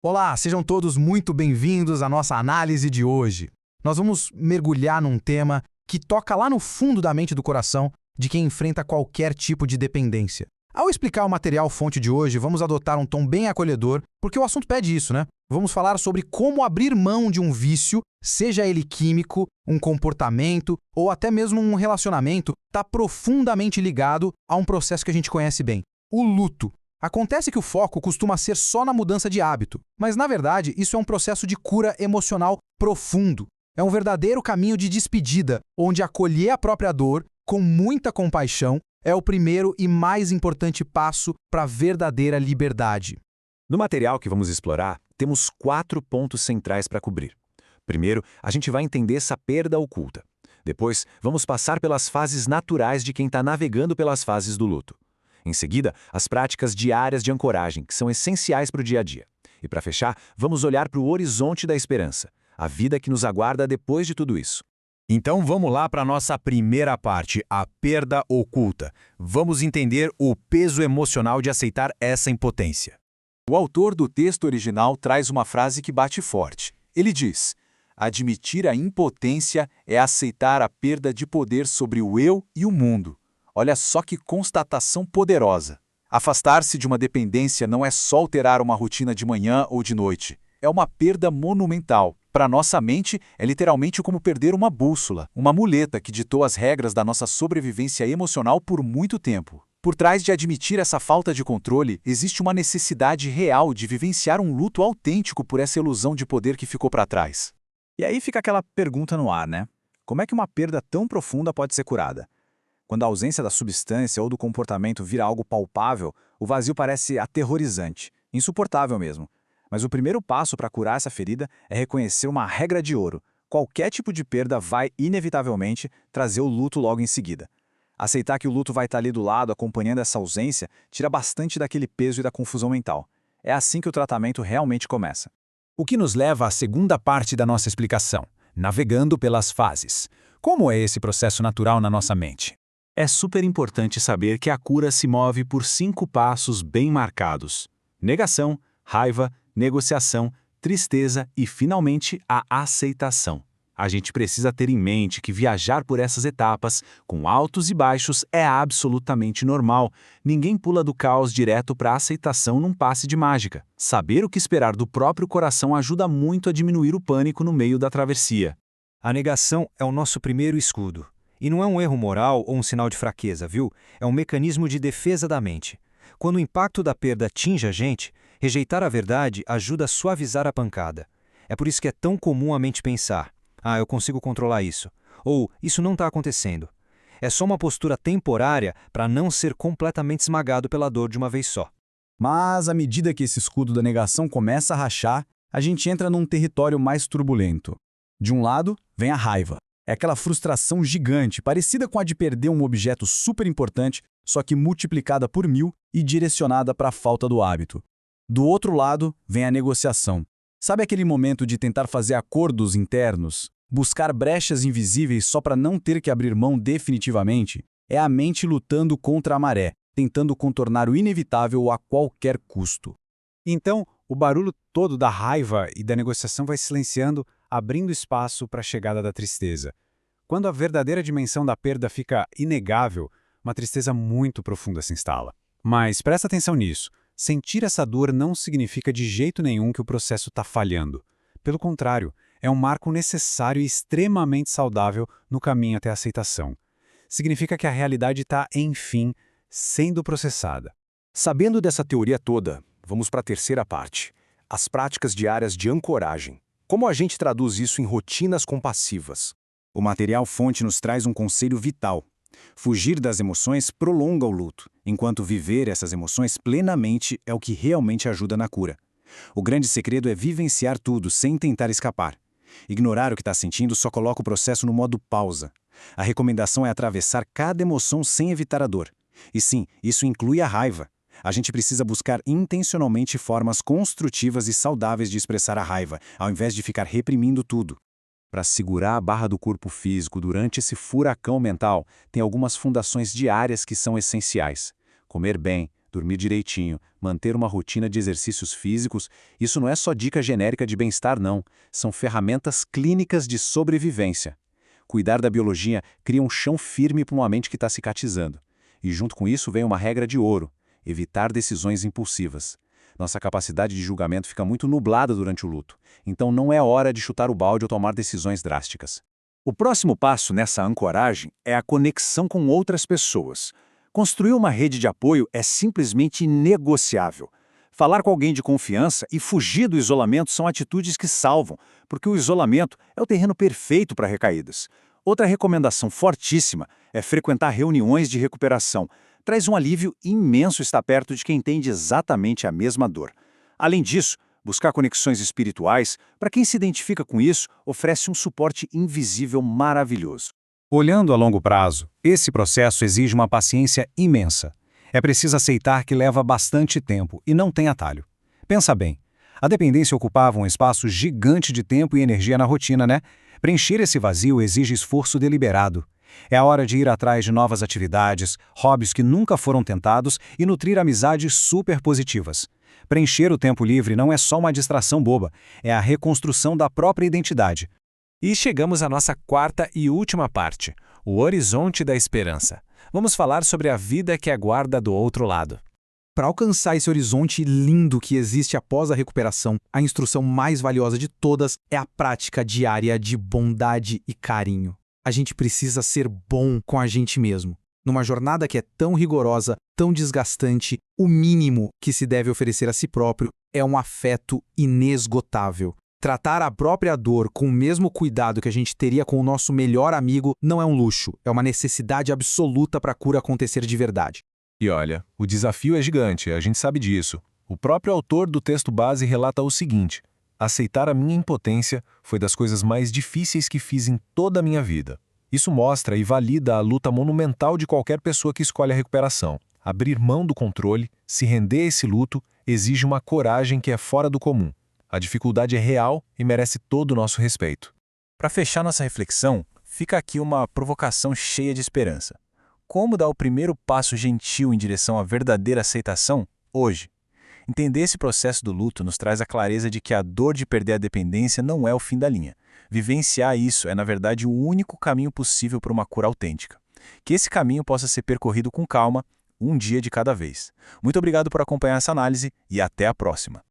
Olá, sejam todos muito bem-vindos à nossa análise de hoje. Nós vamos mergulhar num tema que toca lá no fundo da mente e do coração de quem enfrenta qualquer tipo de dependência. Ao explicar o material fonte de hoje, vamos adotar um tom bem acolhedor, porque o assunto pede isso, né? Vamos falar sobre como abrir mão de um vício, seja ele químico, um comportamento ou até mesmo um relacionamento, está profundamente ligado a um processo que a gente conhece bem, o luto. Acontece que o foco costuma ser só na mudança de hábito, mas na verdade isso é um processo de cura emocional profundo. É um verdadeiro caminho de despedida, onde acolher a própria dor com muita compaixão é o primeiro e mais importante passo para a verdadeira liberdade. No material que vamos explorar, temos 4 pontos centrais para cobrir. Primeiro, a gente vai entender essa perda oculta. Depois, vamos passar pelas fases naturais de quem está navegando pelas fases do luto. Em seguida, as práticas diárias de ancoragem, que são essenciais para o dia a dia. E para fechar, vamos olhar para o horizonte da esperança, a vida que nos aguarda depois de tudo isso. Então vamos lá para a nossa primeira parte, a perda oculta. Vamos entender o peso emocional de aceitar essa impotência. O autor do texto original traz uma frase que bate forte. Ele diz: admitir a impotência é aceitar a perda de poder sobre o eu e o mundo. Olha só que constatação poderosa. Afastar-se de uma dependência não é só alterar uma rotina de manhã ou de noite. É uma perda monumental. Para nossa mente, é literalmente como perder uma bússola, uma muleta que ditou as regras da nossa sobrevivência emocional por muito tempo. Por trás de admitir essa falta de controle, existe uma necessidade real de vivenciar um luto autêntico por essa ilusão de poder que ficou para trás. E aí fica aquela pergunta no ar, né? Como é que uma perda tão profunda pode ser curada? Quando a ausência da substância ou do comportamento vira algo palpável, o vazio parece aterrorizante, insuportável mesmo. Mas o primeiro passo para curar essa ferida é reconhecer uma regra de ouro. Qualquer tipo de perda vai, inevitavelmente, trazer o luto logo em seguida. Aceitar que o luto vai estar ali do lado, acompanhando essa ausência, tira bastante daquele peso e da confusão mental. É assim que o tratamento realmente começa. O que nos leva à segunda parte da nossa explicação, navegando pelas fases. Como é esse processo natural na nossa mente? É super importante saber que a cura se move por 5 passos bem marcados: negação, raiva, negociação, tristeza e, finalmente, a aceitação. A gente precisa ter em mente que viajar por essas etapas, com altos e baixos, é absolutamente normal. Ninguém pula do caos direto para a aceitação num passe de mágica. Saber o que esperar do próprio coração ajuda muito a diminuir o pânico no meio da travessia. A negação é o nosso primeiro escudo. E não é um erro moral ou um sinal de fraqueza, viu? É um mecanismo de defesa da mente. Quando o impacto da perda atinge a gente, rejeitar a verdade ajuda a suavizar a pancada. É por isso que é tão comum a mente pensar: ah, eu consigo controlar isso. Ou, isso não está acontecendo. É só uma postura temporária para não ser completamente esmagado pela dor de uma vez só. Mas, à medida que esse escudo da negação começa a rachar, a gente entra num território mais turbulento. De um lado, vem a raiva. É aquela frustração gigante, parecida com a de perder um objeto super importante, só que multiplicada por 1000 e direcionada para a falta do hábito. Do outro lado, vem a negociação. Sabe aquele momento de tentar fazer acordos internos? Buscar brechas invisíveis só para não ter que abrir mão definitivamente? É a mente lutando contra a maré, tentando contornar o inevitável a qualquer custo. Então, o barulho todo da raiva e da negociação vai silenciando, abrindo espaço para a chegada da tristeza. Quando a verdadeira dimensão da perda fica inegável, uma tristeza muito profunda se instala. Mas presta atenção nisso. Sentir essa dor não significa de jeito nenhum que o processo está falhando. Pelo contrário, é um marco necessário e extremamente saudável no caminho até a aceitação. Significa que a realidade está, enfim, sendo processada. Sabendo dessa teoria toda, vamos para a terceira parte: as práticas diárias de ancoragem. Como a gente traduz isso em rotinas compassivas? O material fonte nos traz um conselho vital. Fugir das emoções prolonga o luto, enquanto viver essas emoções plenamente é o que realmente ajuda na cura. O grande segredo é vivenciar tudo sem tentar escapar. Ignorar o que está sentindo só coloca o processo no modo pausa. A recomendação é atravessar cada emoção sem evitar a dor. E sim, isso inclui a raiva. A gente precisa buscar intencionalmente formas construtivas e saudáveis de expressar a raiva, ao invés de ficar reprimindo tudo. Para segurar a barra do corpo físico durante esse furacão mental, tem algumas fundações diárias que são essenciais. Comer bem, Dormir direitinho, manter uma rotina de exercícios físicos, isso não é só dica genérica de bem-estar, não. São ferramentas clínicas de sobrevivência. Cuidar da biologia cria um chão firme para uma mente que está cicatrizando. E junto com isso vem uma regra de ouro: evitar decisões impulsivas. Nossa capacidade de julgamento fica muito nublada durante o luto, então não é hora de chutar o balde ou tomar decisões drásticas. O próximo passo nessa ancoragem é a conexão com outras pessoas. Construir uma rede de apoio é simplesmente inegociável. Falar com alguém de confiança e fugir do isolamento são atitudes que salvam, porque o isolamento é o terreno perfeito para recaídas. Outra recomendação fortíssima é frequentar reuniões de recuperação. Traz um alívio imenso estar perto de quem entende exatamente a mesma dor. Além disso, buscar conexões espirituais, para quem se identifica com isso, oferece um suporte invisível maravilhoso. Olhando a longo prazo, esse processo exige uma paciência imensa. É preciso aceitar que leva bastante tempo e não tem atalho. Pensa bem, a dependência ocupava um espaço gigante de tempo e energia na rotina, né? Preencher esse vazio exige esforço deliberado. É a hora de ir atrás de novas atividades, hobbies que nunca foram tentados e nutrir amizades super positivas. Preencher o tempo livre não é só uma distração boba, é a reconstrução da própria identidade. E chegamos à nossa quarta e última parte, o horizonte da esperança. Vamos falar sobre a vida que aguarda do outro lado. Para alcançar esse horizonte lindo que existe após a recuperação, a instrução mais valiosa de todas é a prática diária de bondade e carinho. A gente precisa ser bom com a gente mesmo. Numa jornada que é tão rigorosa, tão desgastante, o mínimo que se deve oferecer a si próprio é um afeto inesgotável. Tratar a própria dor com o mesmo cuidado que a gente teria com o nosso melhor amigo não é um luxo, é uma necessidade absoluta para a cura acontecer de verdade. E olha, o desafio é gigante, a gente sabe disso. O próprio autor do texto base relata o seguinte: aceitar a minha impotência foi das coisas mais difíceis que fiz em toda a minha vida. Isso mostra e valida a luta monumental de qualquer pessoa que escolhe a recuperação. Abrir mão do controle, se render a esse luto, exige uma coragem que é fora do comum. A dificuldade é real e merece todo o nosso respeito. Para fechar nossa reflexão, fica aqui uma provocação cheia de esperança. Como dar o primeiro passo gentil em direção à verdadeira aceitação hoje? Entender esse processo do luto nos traz a clareza de que a dor de perder a dependência não é o fim da linha. Vivenciar isso é, na verdade, o único caminho possível para uma cura autêntica. Que esse caminho possa ser percorrido com calma, um dia de cada vez. Muito obrigado por acompanhar essa análise e até a próxima.